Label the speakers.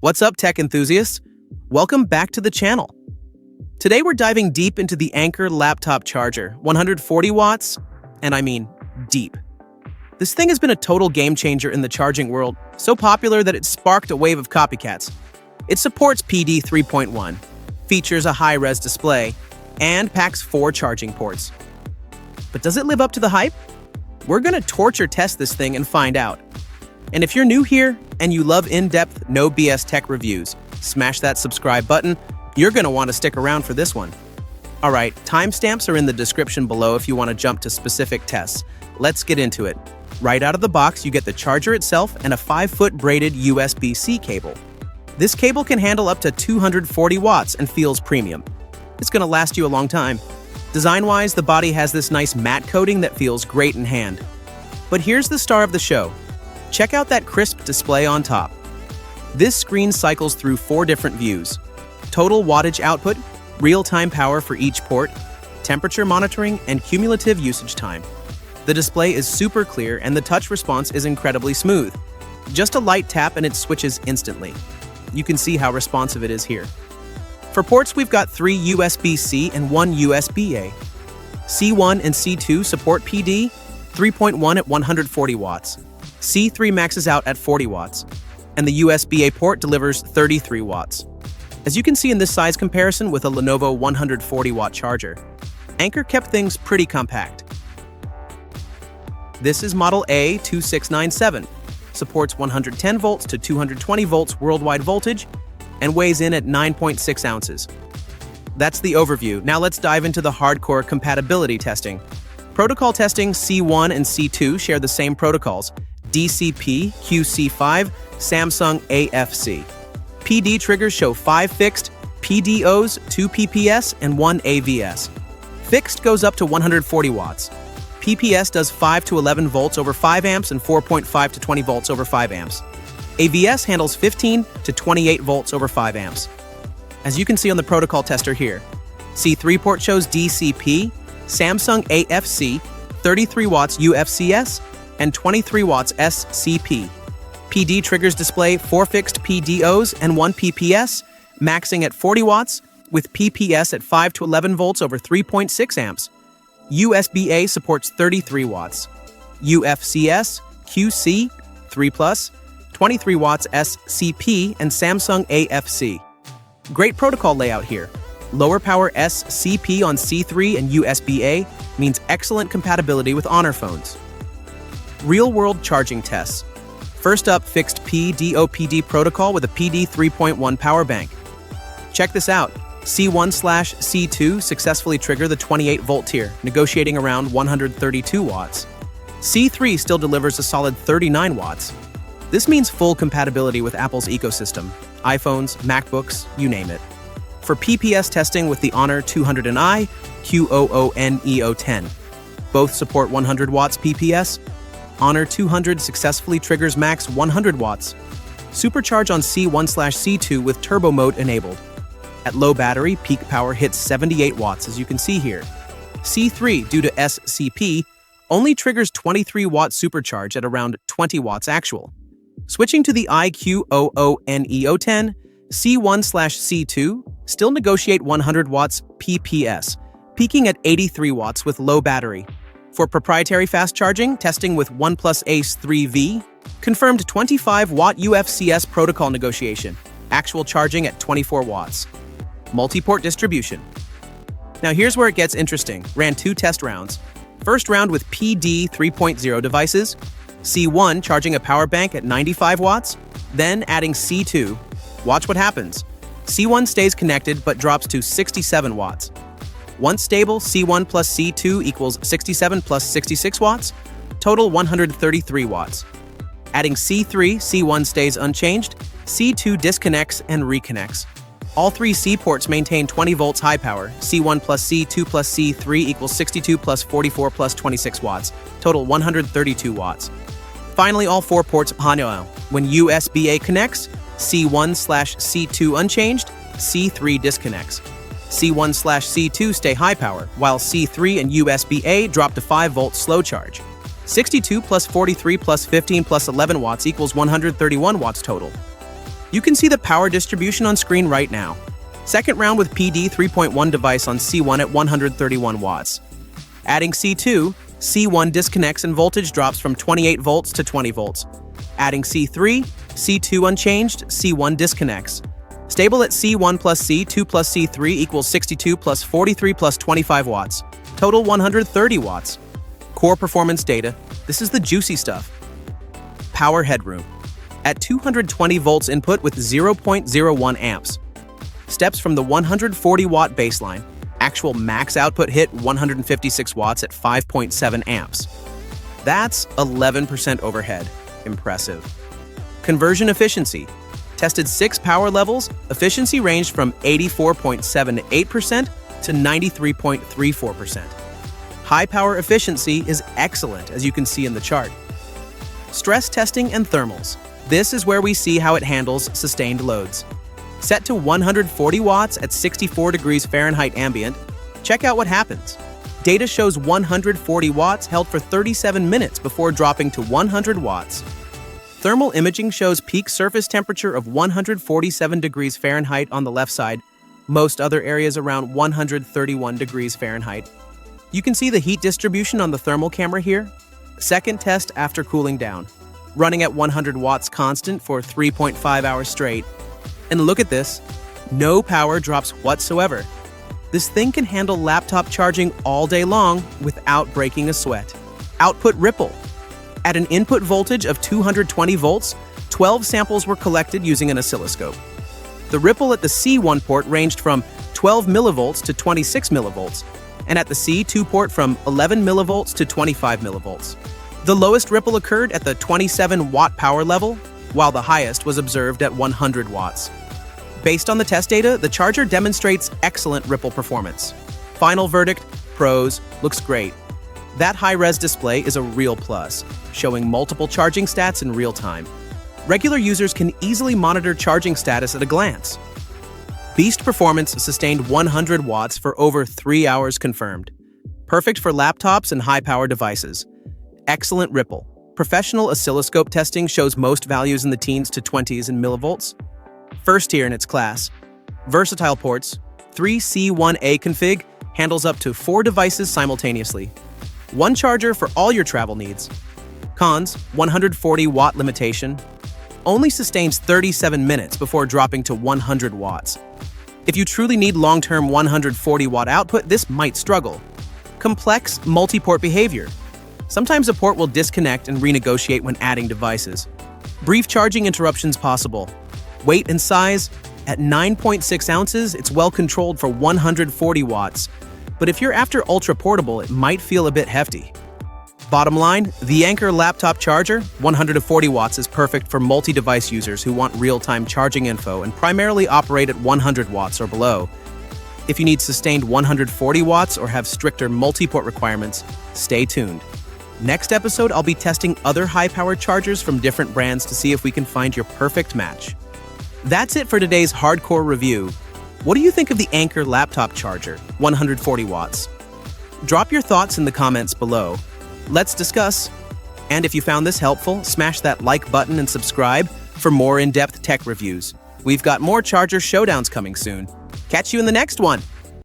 Speaker 1: What's up, tech enthusiasts? Welcome back to the channel. Today we're diving deep into the Anker laptop charger, 140 watts, and I mean deep. This thing has been a total game changer in the charging world, so popular that it sparked a wave of copycats. It supports PD 3.1, features a high-res display, and packs 4 charging ports. But does it live up to the hype? We're gonna torture test this thing and find out. And if you're new here and you love in-depth, no BS tech reviews, smash that subscribe button. You're gonna want to stick around for this one. All right, timestamps are in the description below if you want to jump to specific tests. Let's get into it. Right out of the box, you get the charger itself and a 5-foot braided USB-C cable. This cable can handle up to 240 watts and feels premium. It's gonna last you a long time. Design-wise, the body has this nice matte coating that feels great in hand. But here's the star of the show. Check out that crisp display on top. This screen cycles through 4 different views: total wattage output, real-time power for each port, temperature monitoring, and cumulative usage time. The display is super clear and the touch response is incredibly smooth. Just a light tap and it switches instantly. You can see how responsive it is here. For ports, we've got 3 USB-C and 1 USB-A. C1 and C2 support PD 3.1 at 140 watts. C3 maxes out at 40 watts, and the USB-A port delivers 33 watts. As you can see in this size comparison with a Lenovo 140-watt charger, Anker kept things pretty compact. This is model A2697, supports 110 volts to 220 volts worldwide voltage, and weighs in at 9.6 ounces. That's the overview. Now let's dive into the hardcore compatibility testing. Protocol testing: C1 and C2 share the same protocols: DCP, QC5, Samsung AFC. PD triggers show 5 fixed, PDOs 2 PPS, and 1 AVS. Fixed goes up to 140 watts. PPS does 5 to 11 volts over 5 amps and 4.5 to 20 volts over 5 amps. AVS handles 15 to 28 volts over 5 amps. As you can see on the protocol tester here, C3 port shows DCP, Samsung AFC, 33 watts UFCS, and 23 watts SCP. PD triggers display 4 fixed PDOs and 1 PPS, maxing at 40 watts, with PPS at 5 to 11 volts over 3.6 amps. USB-A supports 33 watts. UFCS, QC, 3+, 23 watts SCP, and Samsung AFC. Great protocol layout here. Lower power SCP on C3 and USB-A means excellent compatibility with Honor phones. Real-world charging tests. First up, fixed PDOPD protocol with a PD 3.1 power bank. Check this out. C1/C2 successfully trigger the 28-volt tier, negotiating around 132 watts. C3 still delivers a solid 39 watts. This means full compatibility with Apple's ecosystem: iPhones, MacBooks, you name it. For PPS testing with the Honor 200i, QOONEO10. Both support 100 watts PPS. Honor 200 successfully triggers max 100 watts. Supercharge on C1/C2 with turbo mode enabled. At low battery, peak power hits 78 watts, as you can see here. C3, due to SCP, only triggers 23 watt supercharge at around 20 watts actual. Switching to the iQOONEO10, C1/C2 still negotiate 100 watts PPS, peaking at 83 watts with low battery. For proprietary fast charging, testing with OnePlus Ace 3V confirmed 25 watt UFCS protocol negotiation, actual charging at 24 watts. Multi-port distribution. Now here's where it gets interesting. Ran 2 test rounds. First round with PD 3.0 devices, C1 charging a power bank at 95 watts, then adding C2. Watch what happens. C1 stays connected but drops to 67 watts. Once stable, C1 plus C2 equals 67 plus 66 watts, total 133 watts. Adding C3, C1 stays unchanged, C2 disconnects and reconnects. All 3 C ports maintain 20 volts high power. C1 plus C2 plus C3 equals 62 plus 44 plus 26 watts, total 132 watts. Finally, all 4 ports on. When USB-A connects, C1/C2 unchanged, C3 disconnects. C1/C2 stay high power, while C3 and USB-A drop to 5 volts slow charge. 62 plus 43 plus 15 plus 11 watts equals 131 watts total. You can see the power distribution on screen right now. Second round with PD 3.1 device on C1 at 131 watts. Adding C2, C1 disconnects and voltage drops from 28 volts to 20 volts. Adding C3, C2 unchanged, C1 disconnects. Stable at C1 plus C2 plus C3 equals 62 plus 43 plus 25 watts. Total 130 watts. Core performance data. This is the juicy stuff. Power headroom. At 220 volts input with 0.01 amps. Steps from the 140 watt baseline. Actual max output hit 156 watts at 5.7 amps. That's 11% overhead. Impressive. Conversion efficiency. Tested 6 power levels, efficiency ranged from 84.78% to 93.34%. High power efficiency is excellent, as you can see in the chart. Stress testing and thermals. This is where we see how it handles sustained loads. Set to 140 watts at 64 degrees Fahrenheit ambient, check out what happens. Data shows 140 watts held for 37 minutes before dropping to 100 watts. Thermal imaging shows peak surface temperature of 147 degrees Fahrenheit on the left side, most other areas around 131 degrees Fahrenheit. You can see the heat distribution on the thermal camera here. Second test after cooling down, running at 100 watts constant for 3.5 hours straight. And look at this, no power drops whatsoever. This thing can handle laptop charging all day long without breaking a sweat. Output ripple. At an input voltage of 220 volts, 12 samples were collected using an oscilloscope. The ripple at the C1 port ranged from 12 millivolts to 26 millivolts, and at the C2 port from 11 millivolts to 25 millivolts. The lowest ripple occurred at the 27 watt power level, while the highest was observed at 100 watts. Based on the test data, the charger demonstrates excellent ripple performance. Final verdict, pros, looks great. That high-res display is a real plus, showing multiple charging stats in real time. Regular users can easily monitor charging status at a glance. Beast performance sustained 100 watts for over 3 hours confirmed. Perfect for laptops and high-power devices. Excellent ripple. Professional oscilloscope testing shows most values in the teens to 20s in millivolts. First tier in its class. Versatile ports. 3C1A config handles up to 4 devices simultaneously. One charger for all your travel needs. Cons, 140 watt limitation. Only sustains 37 minutes before dropping to 100 watts. If you truly need long-term 140 watt output, this might struggle. Complex multi-port behavior. Sometimes a port will disconnect and renegotiate when adding devices. Brief charging interruptions possible. Weight and size, at 9.6 ounces, it's well controlled for 140 watts. But if you're after ultra portable, it might feel a bit hefty. Bottom line, the Anker laptop charger, 140 watts, is perfect for multi-device users who want real-time charging info and primarily operate at 100 watts or below. If you need sustained 140 watts or have stricter multi-port requirements, stay tuned. Next episode, I'll be testing other high-powered chargers from different brands to see if we can find your perfect match. That's it for today's hardcore review. What do you think of the Anker laptop charger, 140 watts? Drop your thoughts in the comments below. Let's discuss. And if you found this helpful, smash that like button and subscribe for more in-depth tech reviews. We've got more charger showdowns coming soon. Catch you in the next one.